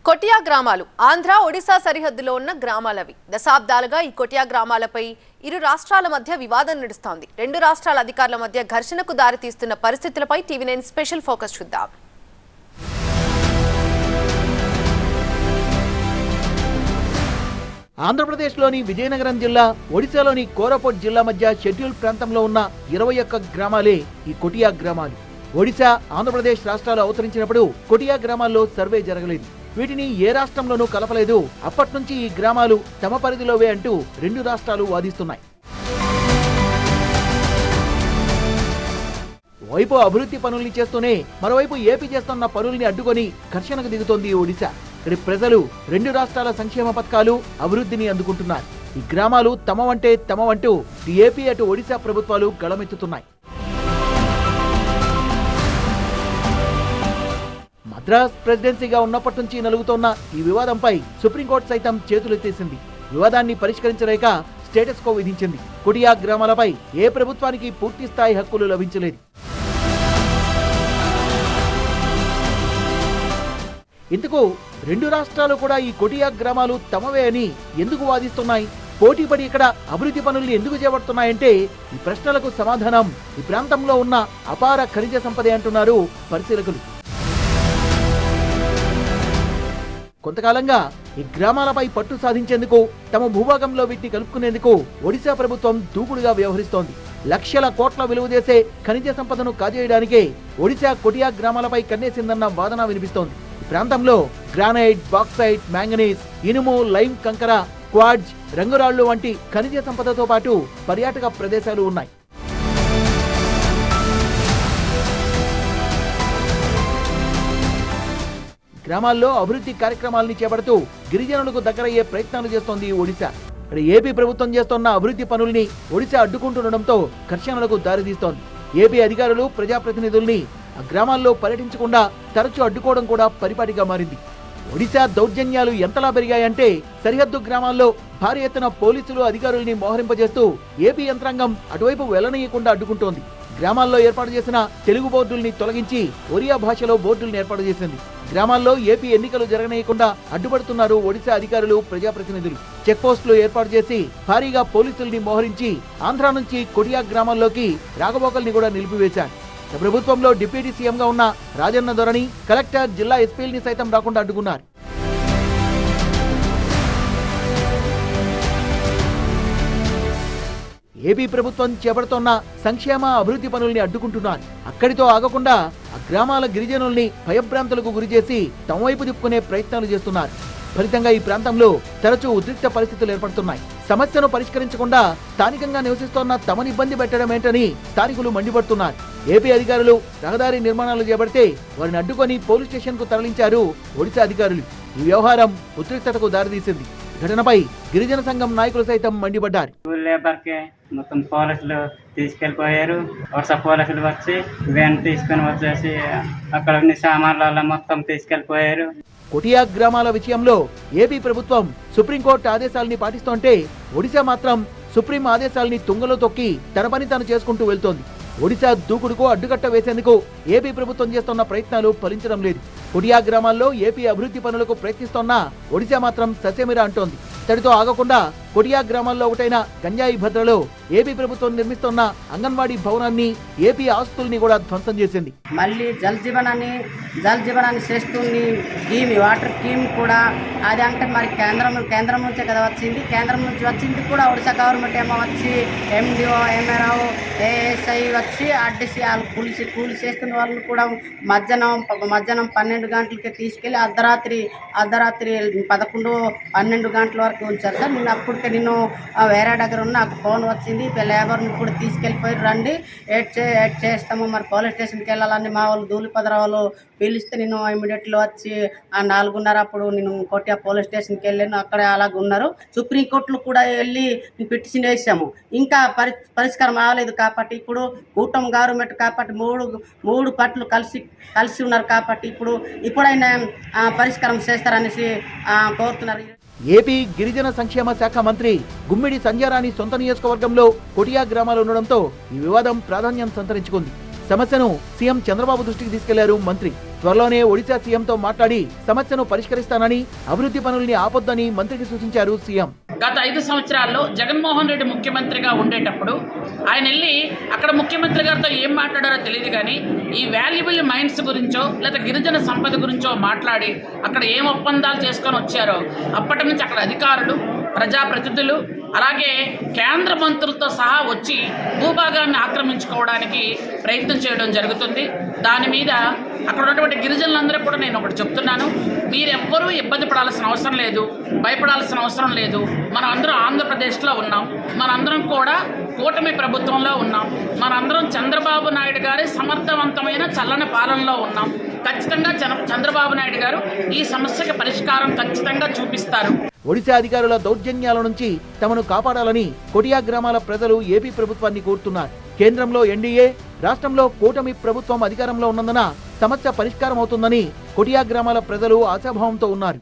కొటియా గ్రామాలు ఆంధ్ర ఒడిశా సరిహద్దులో ఉన్న గ్రామాలవి. దశాబ్దాలుగా ఈ కొటియా గ్రామాలపై ఇరు రాష్ట్రాల మధ్య వివాదం నడుస్తోంది. రెండు రాష్ట్రాల అధికారుల మధ్య ఘర్షణకు దారితీస్తున్న పరిస్థితులపై టీవీ9 స్పెషల్ ఫోకస్ చూద్దాం. ఆంధ్రప్రదేశ్లోని విజయనగరం జిల్లా, ఒడిశాలోని కోరాపుట్ జిల్లా మధ్య షెడ్యూల్ ప్రాంతంలో ఉన్న 21 గ్రామాలే ఈ కొటియా గ్రామాలు. ఒడిశా, ఆంధ్రప్రదేశ్ రాష్ట్రాలు అవతరించినప్పుడు కొటియా గ్రామాల్లో సర్వే జరగలేదు. వీటిని ఏ రాష్ట్రంలోనూ కలపలేదు. అప్పట్నుంచి ఈ గ్రామాలు తమ పరిధిలోవే అంటూ రెండు రాష్ట్రాలు వాదిస్తున్నాయి. వైపు అభివృద్ధి పనుల్ని చేస్తూనే మరోవైపు ఏపీ చేస్తున్న పనుల్ని అడ్డుకొని ఘర్షణకు దిగుతోంది ఒడిశా. ఇక్కడి ప్రజలు రెండు రాష్ట్రాల సంక్షేమ పథకాలు, అభివృద్ధిని అందుకుంటున్నారు. ఈ గ్రామాలు తమవంటే తమవంటూ ఏపీ అటు ఒడిశా ప్రభుత్వాలు గళమెత్తుతున్నాయి. మద్రాస్ ప్రెసిడెన్సీగా ఉన్నప్పటి నుంచి నలుగుతోన్న ఈ వివాదంపై సుప్రీంకోర్టు సైతం చేతులెత్తేసింది. వివాదాన్ని పరిష్కరించలేక స్టేటస్ కో విధించింది. కొటియా గ్రామాలపై ఏ ప్రభుత్వానికి పూర్తి స్థాయి హక్కులు లభించలేదు. ఇందుకు రెండు రాష్ట్రాలు కూడా ఈ కొటియా గ్రామాలు తమవే అని ఎందుకు వాదిస్తున్నాయి? పోటీపడి ఇక్కడ అభివృద్ధి పనుల్ని ఎందుకు చేపడుతున్నాయంటే ఈ ప్రశ్నలకు సమాధానం ఈ ప్రాంతంలో ఉన్న అపార ఖనిజ సంపదే అంటున్నారు పరిశీలకులు. కొంతకాలంగా ఈ గ్రామాలపై పట్టు సాధించేందుకు, తమ భూభాగంలో వీటిని కలుపుకునేందుకు ఒడిశా ప్రభుత్వం దూకుడుగా వ్యవహరిస్తోంది. లక్షల కోట్ల విలువ చేసే ఖనిజ సంపదను కాజేయడానికే ఒడిశా కొటియా గ్రామాలపై కన్నేసిందన్న వాదన వినిపిస్తోంది. ఈ ప్రాంతంలో గ్రానైట్, బాక్సైట్, మ్యాంగనీస్, ఇనుము, లైమ్ కంకర, క్వార్ట్జ్, రంగురాళ్లు వంటి ఖనిజ సంపదతో పాటు పర్యాటక ప్రదేశాలు ఉన్నాయి. గ్రామాల్లో అభివృద్ధి కార్యక్రమాలని చేపడుతూ గిరిజనులకు దగ్గరయ్యే ప్రయత్నాలు చేస్తోంది ఒడిశా. ఇక్కడ ఏపీ ప్రభుత్వం చేస్తున్న అభివృద్ధి పనుల్ని ఒడిశా అడ్డుకుంటుండటంతో ఘర్షణలకు దారితీస్తోంది. ఏపీ అధికారులు, ప్రజాప్రతినిధుల్ని ఆ గ్రామాల్లో పర్యటించకుండా తరచూ అడ్డుకోవడం కూడా పరిపాటిగా మారింది. ఒడిశా దౌర్జన్యాలు ఎంతలా పెరిగాయంటే సరిహద్దు గ్రామాల్లో భారీ ఎత్తున పోలీసులు, అధికారుల్ని మోహరింపజేస్తూ ఏపీ యంత్రాంగం అటువైపు వెళ్లనీయకుండా అడ్డుకుంటోంది. గ్రామాల్లో ఏర్పాటు చేసిన తెలుగు బోర్డుల్ని తొలగించి ఒరియా భాషలో బోర్డుల్ని ఏర్పాటు చేసింది. గ్రామాల్లో ఏపీ ఎన్నికలు జరగనీయకుండా అడ్డుపడుతున్నారు ఒడిశా అధికారులు, ప్రజాప్రతినిధులు. చెక్ పోస్టులు ఏర్పాటు చేసి భారీగా పోలీసుల్ని మోహరించి ఆంధ్ర నుంచి కొటియా గ్రామాల్లోకి రాకపోకల్ని కూడా నిలిపివేశారు. ప్రభుత్వంలో డిప్యూటీ సీఎంగా ఉన్న రాజన్న ధోరణి, కలెక్టర్, జిల్లా ఎస్పీల్ని సైతం రాకుండా అడ్డుకున్నారు. ఏపీ ప్రభుత్వం చేపడుతోన్న సంక్షేమ, అభివృద్ధి పనుల్ని అడ్డుకుంటున్నారు. అక్కడితో ఆగకుండా ఆ గ్రామాల గిరిజనుల్ని భయభ్రాంతులకు గురిచేసి తమ వైపు తిప్పుకునే ప్రయత్నాలు చేస్తున్నారు. ఫలితంగా ఈ ప్రాంతంలో తరచూ ఉద్రిక్త పరిస్థితులు ఏర్పడుతున్నాయి. సమస్యను పరిష్కరించకుండా స్థానికంగా నివసిస్తోన్న తమని ఇబ్బంది పెట్టడం ఏంటని స్థానికులు మండిపడుతున్నారు. ఏపీ అధికారులు రహదారి నిర్మాణాలు చేపడితే వారిని అడ్డుకొని పోలీస్ స్టేషన్ కు తరలించారు ఒడిశా అధికారులు. ఈ వ్యవహారం ఉద్రిక్తతకు దారితీసింది. ఘటనపై గిరిజన సంఘం నాయకులు సైతం మండిపడ్డారు. మొత్తం పోలీసులు తీసుకెళ్లిపోయారు. వర్ష పోలీసులు వచ్చి వ్యాన్ తీసుకొని వచ్చేసి అక్కడ ఉన్న సామాన్ల మొత్తం తీసుకెళ్లిపోయారు. కొటియా గ్రామాల విషయంలో ఏపీ ప్రభుత్వం సుప్రీంకోర్టు ఆదేశాలని పాటిస్తుంటే ఒడిశా మాత్రం సుప్రీం ఆదేశాలని తుంగలో తొక్కి తన పని తాను చేసుకుంటూ వెళ్తోంది. ఒడిశా దూకుడుకు అడ్డుకట్ట వేసేందుకు ఏపీ ప్రభుత్వం చేస్తున్న ప్రయత్నాలు ఫలించడం లేదు. కొటియా గ్రామాల్లో ఏపీ అభివృద్ధి పనులకు ప్రయత్నిస్తోన్నా ఒడిశా మాత్రం ససేమిరా అంటోంది. తడితో ఆగకుండా కొటియా గ్రామాల్లో ఒకటైన గంజాయి భద్రలో ఏపీ ప్రభుత్వం నిర్మిస్తున్న అంగన్వాడీ భవనాన్ని, ఏపీ ఆస్తుల్ని కూడా ధ్వంసం చేసింది. మళ్ళీ జల్ జీవనాన్ని చేస్తుంది. వాటర్ స్కీమ్ కూడా అది అంటే మరి కేంద్రం నుంచే కదా వచ్చింది. కేంద్రం నుంచి వచ్చింది కూడా ఒడిశా గవర్నమెంట్ ఏమో వచ్చి ఎండిఓ, ఎంఆర్ఓ, ఏఎస్ఐ వచ్చి అడ్డసి వాళ్ళు కూలి చేస్తున్న వాళ్ళని కూడా మధ్యాహ్నం 12 గంటలకి తీసుకెళ్లి అర్ధరాత్రి 11-12 గంటల వరకు ఉంచారు సార్. నేను వేరే దగ్గర ఉన్న నాకు ఫోన్ వచ్చింది, లేబర్ని కూడా తీసుకెళ్ళిపోయి రండి, ఎడ్ చేస్తాము, మరి పోలీస్ స్టేషన్కి వెళ్ళాలని మా వాళ్ళు ధూళిపదర వాళ్ళు పిలిస్తే నేను ఇమీడియట్లో వచ్చి 4:30 అప్పుడు నేను కొటియా పోలీస్ స్టేషన్కి వెళ్ళాను. అక్కడే అలాగే ఉన్నారు. సుప్రీంకోర్టులో కూడా వెళ్ళి పిటిషన్ వేసాము. ఇంకా పరిష్కారం అవ్వలేదు. కాబట్టి ఇప్పుడు కూటమి గవర్నమెంట్ కాబట్టి మూడు పట్లు కలిసి ఉన్నారు. కాబట్టి ఇప్పుడైనా పరిష్కారం చేస్తారనేసి కోరుతున్నారు. ఏపీ గిరిజన సంక్షేమ శాఖ మంత్రి గుమ్మిడి సంధ్యారాణి సొంత నియోజకవర్గంలో కొటియా గ్రామాలు ఉండడంతో ఈ వివాదం ప్రాధాన్యం సంతరించుకుంది. సమస్యను సీఎం చంద్రబాబు దృష్టికి తీసుకెళ్లారు మంత్రి. త్వరలోనే ఒడిశా సీఎంతో మాట్లాడి సమస్యను పరిష్కరిస్తానని, అభివృద్ధి పనుల్ని ఆపొద్దని మంత్రికి సూచించారు సీఎం. గత 5 సంవత్సరాల్లో జగన్మోహన్ రెడ్డి ముఖ్యమంత్రిగా ఉండేటప్పుడు ఆయన వెళ్ళి అక్కడ ముఖ్యమంత్రి గారితో ఏం మాట్లాడారో తెలియదు కానీ ఈ వాల్యుబుల్ మైండ్స్ గురించో లేదా గిరిజన సంపద గురించో మాట్లాడి అక్కడ ఏం ఒప్పందాలు చేసుకొని వచ్చారో అప్పటి నుంచి అక్కడ అధికారులు, ప్రజాప్రతినిధులు, అలాగే కేంద్ర మంత్రులతో సహా వచ్చి భూభాగాన్ని ఆక్రమించుకోవడానికి ప్రయత్నం చేయడం జరుగుతుంది. దాని మీద అక్కడ ఉన్నటువంటి గిరిజనులందరూ కూడా నేను ఒకటి చెప్తున్నాను, మీరెవ్వరూ ఇబ్బంది పడాల్సిన అవసరం లేదు, భయపడాల్సిన అవసరం లేదు. మనం అందరం ఆంధ్రప్రదేశ్లో ఉన్నాం, మనందరం కూడా కూటమి ప్రభుత్వంలో ఉన్నాం, మనందరం చంద్రబాబు నాయుడు గారి సమర్థవంతమైన చల్లని పాలనలో ఉన్నాం. ఖచ్చితంగా చంద్రబాబు నాయుడు గారు ఈ సమస్యకి పరిష్కారం ఖచ్చితంగా చూపిస్తారు. ఒడిశా అధికారుల దౌర్జన్యాల నుంచి తమను కాపాడాలని కొటియా గ్రామాల ప్రజలు ఏపీ ప్రభుత్వాన్ని కోరుతున్నారు. కేంద్రంలో ఎన్డీఏ, రాష్ట్రంలో కూటమి ప్రభుత్వం అధికారంలో ఉన్నందున సమస్య పరిష్కారం అవుతుందని కొటియా గ్రామాల ప్రజలు ఆశాభావంతో ఉన్నారు.